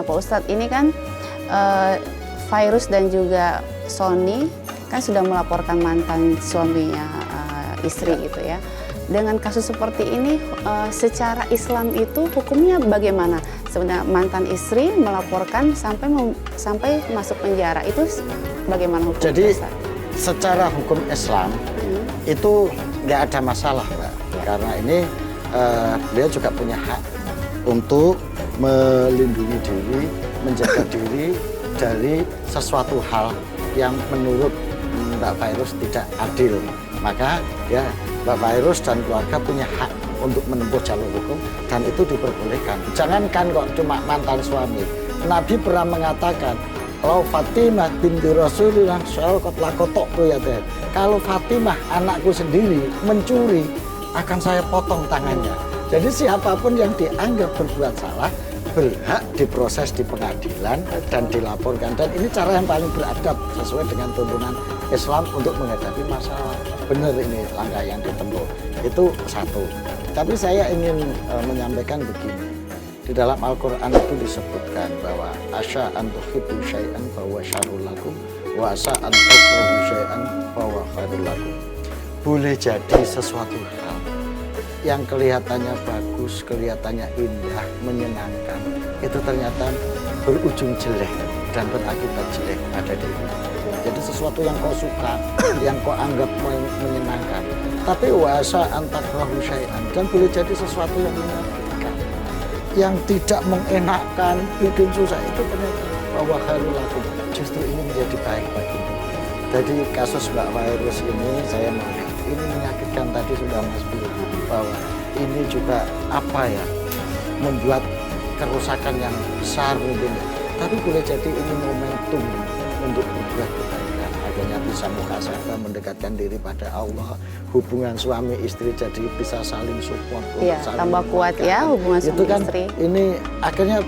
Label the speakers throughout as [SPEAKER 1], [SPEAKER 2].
[SPEAKER 1] Nah Pak Ustadz, ini kan Fairuz dan juga Sony kan sudah melaporkan mantan suaminya istri gitu ya. Dengan kasus seperti ini, secara Islam itu hukumnya bagaimana? Sebenarnya mantan istri melaporkan sampai masuk penjara, itu bagaimana hukumnya?
[SPEAKER 2] Jadi secara hukum Islam itu nggak ada masalah, Mbak. Karena ini beliau juga punya hak untuk melindungi diri, menjaga diri dari sesuatu hal yang menurut Mbak Fairuz tidak adil. Maka ya Mbak Fairuz dan keluarga punya hak untuk menempuh jalur hukum dan itu diperbolehkan. Jangankan kok cuma mantan suami. Nabi pernah mengatakan, "Lau Fatimah binti Rasulillah syaqat lakotok ya teh." Kalau Fatimah anakku sendiri mencuri, akan saya potong tangannya. Jadi siapapun yang dianggap berbuat salah berhak diproses di pengadilan dan dilaporkan, dan ini cara yang paling beradab sesuai dengan tuntunan Islam untuk menghadapi masalah. Benar ini langkah yang ditempuh, itu satu. Tapi saya ingin menyampaikan begini, di dalam Al-Quran itu disebutkan bahwa asa an tuhibbu syai'an fahuwa syarrul lakum wa asa an takrahu syai'an fahuwa khairul lakum. Boleh jadi sesuatu hal yang kelihatannya bagus, kelihatannya indah, menyenangkan, itu ternyata berujung jelek dan berakibat jelek pada diri. Jadi sesuatu yang kau suka, yang kau anggap menyenangkan, tapi wasa antakrahu syai'an, dan boleh jadi sesuatu yang menyakitkan, yang tidak mengenakkan, bikin susah, itu ternyata bahwa khairul lakum, justru ini menjadi baik bagimu. Jadi kasus Mbak Fairuz ini saya melihat ini menyakitkan, tadi sudah Mas bilang bahwa ini juga apa ya, membuat kerusakan yang besar mungkin, tapi boleh jadi ini momentum untuk berbuat kebaikan, akhirnya bisa muhasabah, mendekatkan diri pada Allah, hubungan suami istri jadi bisa saling support,
[SPEAKER 1] ya,
[SPEAKER 2] saling
[SPEAKER 1] tambah kuat ya hubungan suami
[SPEAKER 2] itu kan,
[SPEAKER 1] istri.
[SPEAKER 2] ini akhirnya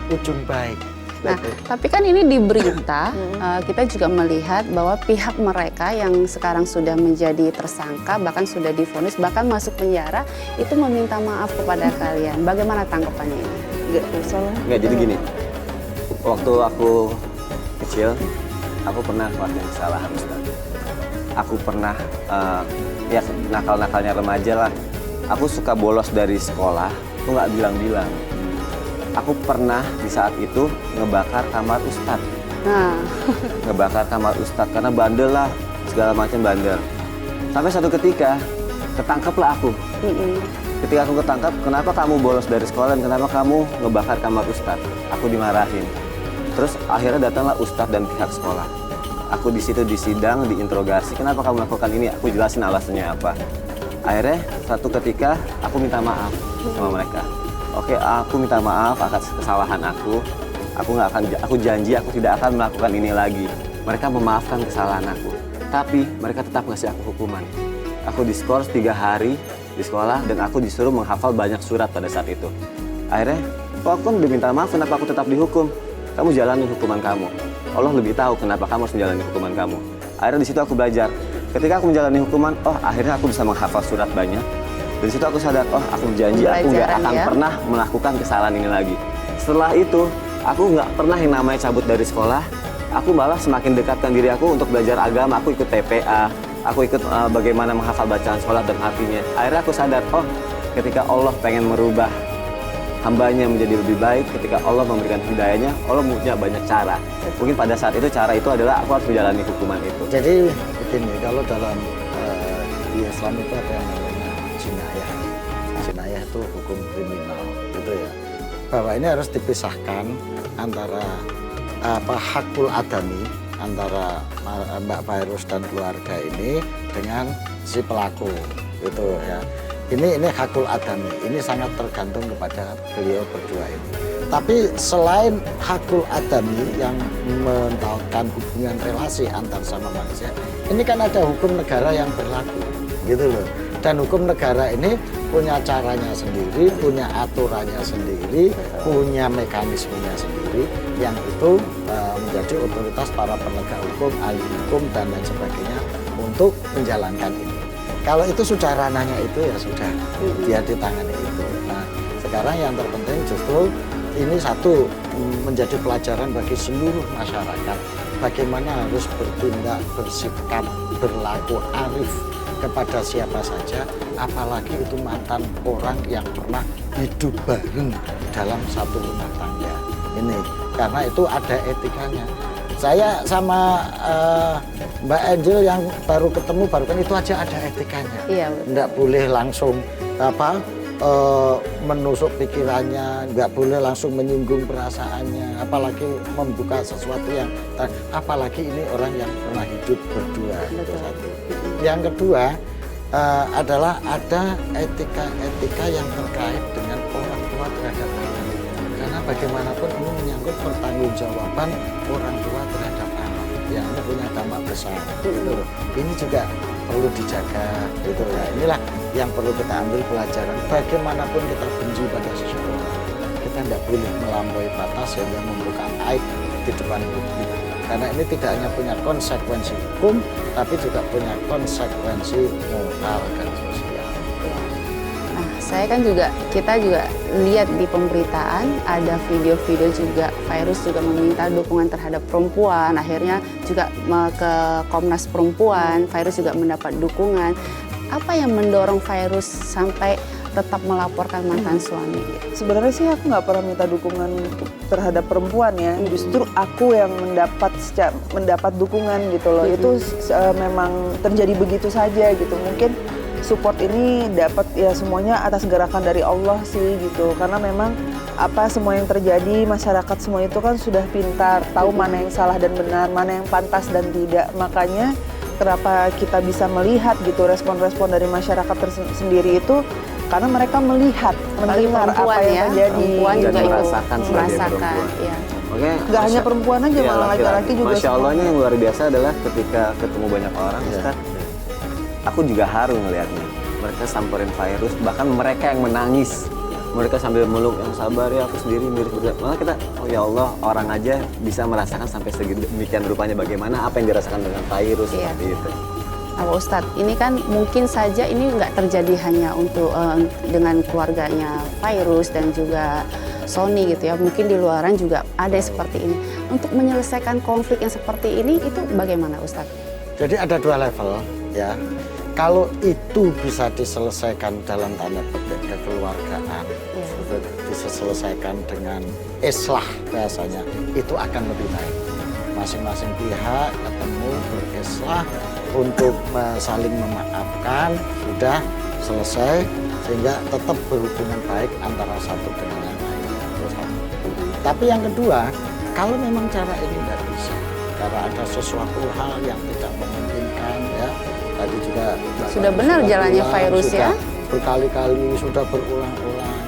[SPEAKER 2] berujung baik.
[SPEAKER 1] Nah, tapi kan ini di berita kita juga melihat bahwa pihak mereka yang sekarang sudah menjadi tersangka, bahkan sudah divonis, bahkan masuk penjara, itu meminta maaf kepada kalian. Bagaimana tanggapannya ini?
[SPEAKER 3] Enggak, jadi gini, waktu aku kecil, aku pernah melakukan kesalahan, Ustaz. Aku pernah, ya nakal-nakalnya remaja lah, aku suka bolos dari sekolah, aku nggak bilang-bilang. Aku pernah di saat itu ngebakar kamar Ustadz.
[SPEAKER 1] Nah.
[SPEAKER 3] Ngebakar kamar Ustadz karena bandel lah, segala macam bandel. Sampai satu ketika ketangkeplah aku. Ketika aku ketangkap, kenapa kamu bolos dari sekolah dan kenapa kamu ngebakar kamar Ustadz? Aku dimarahin. Terus akhirnya datanglah Ustadz dan pihak sekolah. Aku di situ disidang, diinterogasi. Kenapa kamu melakukan ini? Aku jelasin alasannya apa. Akhirnya satu ketika aku minta maaf sama mereka. Oke, aku minta maaf atas kesalahan aku. Aku janji aku tidak akan melakukan ini lagi. Mereka memaafkan kesalahan aku. Tapi mereka tetap ngasih aku hukuman. Aku diskors 3 hari di sekolah dan aku disuruh menghafal banyak surat pada saat itu. Akhirnya, kok aku kan udah minta maaf, kenapa aku tetap dihukum? Kamu jalani hukuman kamu. Allah lebih tahu kenapa kamu harus menjalani hukuman kamu. Akhirnya di situ aku belajar. Ketika aku menjalani hukuman, akhirnya aku bisa menghafal surat banyak. Dari situ aku sadar, aku janji aku nggak akan pernah melakukan kesalahan ini lagi. Setelah itu, aku nggak pernah yang namanya cabut dari sekolah. Aku malah semakin dekatkan diri aku untuk belajar agama. Aku ikut TPA, aku ikut bagaimana menghafal bacaan sholat dan artinya. Akhirnya aku sadar, ketika Allah pengen merubah hambanya menjadi lebih baik, ketika Allah memberikan hidayahnya, Allah punya banyak cara. Mungkin pada saat itu cara itu adalah aku harus menjalani hukuman itu.
[SPEAKER 2] Jadi begini, kalau dalam di Islam itu ada yang namanya jinayah. Jinayah itu hukum kriminal, gitu ya. Bahwa ini harus dipisahkan antara hakul adami antara Mbak Fairuz dan keluarga ini dengan si pelaku, gitu ya. Ini hakul adami, ini sangat tergantung kepada beliau berdua ini. Tapi selain hakul adami yang mentautkan hubungan relasi antar sama manusia, ini kan ada hukum negara yang berlaku, gitu loh. Dan hukum negara ini punya caranya sendiri, punya aturannya sendiri, punya mekanismenya sendiri, yang itu menjadi otoritas para penegak hukum, ahli hukum, dan lain sebagainya untuk menjalankan ini. Kalau itu sudah ranahnya itu ya sudah, dia ditangani itu. Nah, sekarang yang terpenting justru ini satu menjadi pelajaran bagi seluruh masyarakat. Bagaimana harus bertindak, bersikap, berlaku arif kepada siapa saja, apalagi itu mantan orang yang pernah hidup bareng dalam satu rumah tangga. Ini karena itu ada etikanya. Saya sama Mbak Angel yang baru ketemu baru kan itu aja ada etikanya.
[SPEAKER 1] Iya, betul.
[SPEAKER 2] Nggak boleh langsung menusuk pikirannya, nggak boleh langsung menyinggung perasaannya, apalagi membuka sesuatu yang, apalagi ini orang yang pernah hidup berdua. Itu satu. Yang kedua adalah ada etika-etika yang terkait dengan orang tua terhadap anak. Karena bagaimanapun ini menyangkut pertanggungjawaban orang tua terhadap anak yang ini punya dampak besar. Gitu. Ini juga perlu dijaga. Gitu ya. Inilah yang perlu kita ambil pelajaran. Bagaimanapun kita benci pada seseorang, kita tidak boleh melampaui batas yang membuka aib di depan publik. Karena ini tidak hanya punya konsekuensi hukum, tapi juga punya konsekuensi moral dan sosial.
[SPEAKER 1] Nah, kita juga lihat di pemberitaan ada video-video juga Fairuz juga meminta dukungan terhadap perempuan. Akhirnya juga ke Komnas Perempuan, Fairuz juga mendapat dukungan. Apa yang mendorong Fairuz sampai tetap melaporkan mantan suami?
[SPEAKER 4] Sebenarnya sih aku nggak pernah minta dukungan terhadap perempuan ya. Justru aku yang mendapat dukungan gitu loh. Itu memang terjadi begitu saja gitu. Mungkin support ini dapat ya semuanya atas gerakan dari Allah sih gitu. Karena memang semua yang terjadi, masyarakat semua itu kan sudah pintar, tahu mana yang salah dan benar, mana yang pantas dan tidak. Makanya kenapa kita bisa melihat gitu respon-respon dari masyarakat sendiri itu karena mereka melihat, mendengar apa yang terjadi.
[SPEAKER 1] Perempuan juga
[SPEAKER 3] dan
[SPEAKER 1] ikut
[SPEAKER 3] merasakan sebagai perempuan.
[SPEAKER 1] Ya.
[SPEAKER 3] Oke,
[SPEAKER 4] Nggak hanya perempuan aja,
[SPEAKER 3] ya,
[SPEAKER 4] malah laki-laki juga.
[SPEAKER 3] Masya Allahnya yang luar biasa adalah ketika ketemu banyak orang, Ustaz, aku juga haru ngelihatnya. Mereka samperin Fairuz, bahkan mereka yang menangis. Mereka sambil meluk, yang sabar ya, aku sendiri mirip. Malah kita, oh ya Allah, orang aja bisa merasakan sampai sedemikian rupanya bagaimana apa yang dirasakan dengan Fairuz seperti itu.
[SPEAKER 1] Nah, Pak Ustadz, ini kan mungkin saja ini nggak terjadi hanya untuk dengan keluarganya Fairuz dan juga Sony gitu ya. Mungkin di luaran juga ada seperti ini. Untuk menyelesaikan konflik yang seperti ini itu bagaimana Ustadz?
[SPEAKER 2] Jadi ada dua level ya. Kalau itu bisa diselesaikan dalam tanda petik kekeluargaan, bisa diselesaikan dengan islah bahasanya, itu akan lebih baik. Masing-masing pihak ketemu berislah untuk saling memaafkan, sudah selesai sehingga tetap berhubungan baik antara satu dengan yang lain. Tapi yang kedua, kalau memang cara ini tidak bisa, karena ada sesuatu hal yang tidak memungkinkan ya, tadi juga
[SPEAKER 1] sudah benar jalannya Fairuz ya,
[SPEAKER 2] berkali-kali sudah berulang-ulang,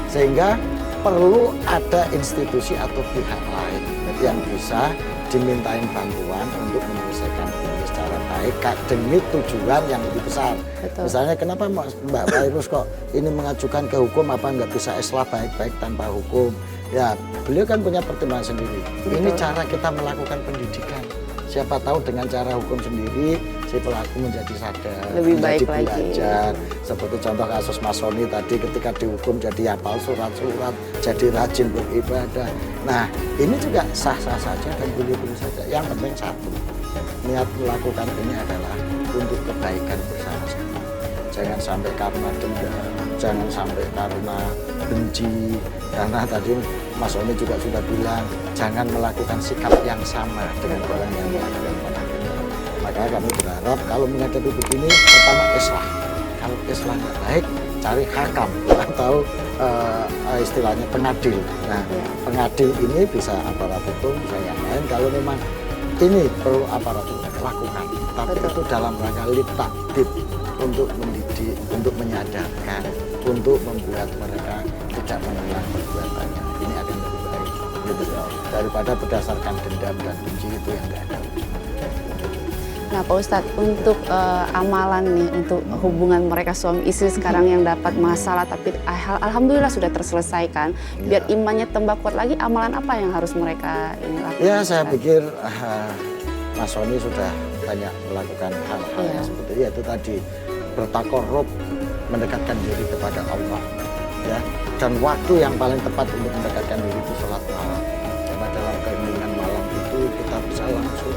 [SPEAKER 2] sehingga perlu ada institusi atau pihak lain yang bisa dimintain bantuan untuk menyelesaikan ini secara baik demi tujuan yang lebih besar.
[SPEAKER 1] Betul.
[SPEAKER 2] Misalnya kenapa Mbak Fairuz kok ini mengajukan ke hukum, apa nggak bisa islah baik-baik tanpa hukum? Ya beliau kan punya pertimbangan sendiri.
[SPEAKER 1] Betul.
[SPEAKER 2] Ini cara kita melakukan pendidikan. Siapa tahu dengan cara hukum sendiri si pelaku menjadi sadar,
[SPEAKER 1] lebih baik
[SPEAKER 2] menjadi
[SPEAKER 1] lagi.
[SPEAKER 2] belajar. Seperti contoh kasus Mas Sony tadi ketika dihukum jadi hafal surat-surat, jadi rajin beribadah. Nah ini juga sah-sah saja dan boleh-boleh saja. Yang penting satu, niat melakukan ini adalah untuk kebaikan bersama-sama. Jangan sampai karena dendam, jangan sampai karena benci. Karena tadi Mas Sony juga sudah bilang, jangan melakukan sikap yang sama dengan orang yang melakukan penganiayaan. Makanya kami berharap kalau menghadapi begini, pertama islah. Kalau islah nggak baik, cari hakam atau istilahnya pengadil. Nah, pengadil ini bisa aparat hukum, bisa yang lain. Kalau memang ini perlu aparat hukum, lakukan. Tapi itu dalam rangka litakdib, untuk mendidik, untuk menyadarkan, untuk membuat mereka tidak mengulang perbuatannya. Ini akan lebih baik gitu, daripada berdasarkan dendam dan benci itu yang nggak ada.
[SPEAKER 1] Nah Pak Ustadz, untuk amalan nih, untuk hubungan mereka suami istri sekarang yang dapat masalah tapi alhamdulillah sudah terselesaikan, biar imannya tambah kuat lagi, amalan apa yang harus mereka ini lakukan?
[SPEAKER 2] Ya saya pikir Mas Sony sudah banyak melakukan hal-hal yang seperti itu tadi, bertakorup, mendekatkan diri kepada Allah, ya. Dan waktu yang paling tepat untuk mendekatkan diri itu sholat malam. Karena dalam keheningan malam itu kita bisa langsung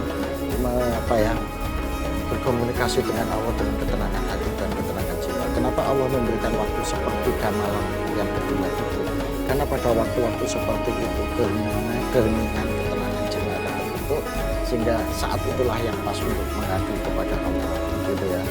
[SPEAKER 2] berkomunikasi dengan Allah dengan ketenangan hati dan ketenangan jiwa. Kenapa Allah memberikan waktu sepertiga malam yang kedua itu? Karena pada waktu-waktu seperti itu keheningan, ketenangan jiwa akan terbentuk, sehingga saat itulah yang pas untuk mengadu kepada Allah, gitu ya.